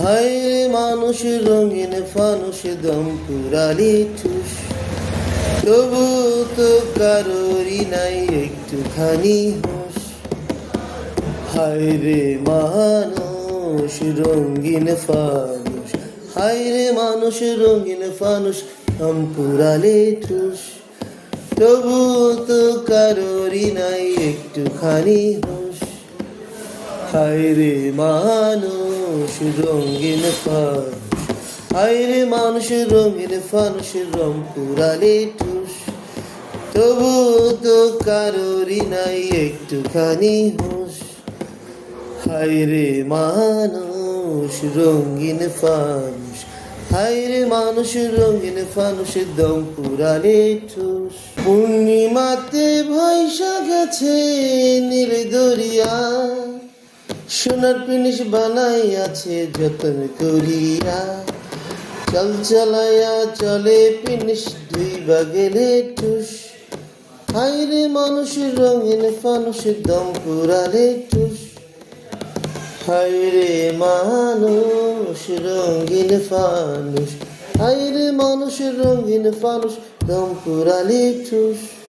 হায় রে মানুষ রঙিন ফানুষ দম পুরালি ঠুস, তবু তো কারোরই নাই একটুখানি হুঁশ। হায় রে মানুষ রঙিন ফানুষ, হায় রে মানুষ রঙিন ফানুষ দম পুরালি ঠুস, তবু তো কারোরই নাই একটুখানি হুঁশ। হায় রে মানুষ রঙিন ফানুষ, হায় রে মানুষ রঙিন ফানুষ রং পুরালে ঠুস, তবু তো কারোরই নাই একটুখানি হুঁশ। হায় রে মানুষ রঙিন ফানুষ, হায় রে মানুষ রঙিন ফানুষ দম পুরালে ঠুস। পূর্ণিমাতে ভাইসা গেছে নীল দরিয়া, সোনার পিনিস বানাই আছে যতন করিয়া, চল চালাইয়া চলে পিনিস দুই বাগেলে ঠুস। হায় রে মানুষ রঙিন ফানুষ দম পুরালে ঠুস, হায় রে মানুষ রঙিন ফানুষ, হায় রে মানুষ রঙিন ফানুষ দম পুরালে ঠুস।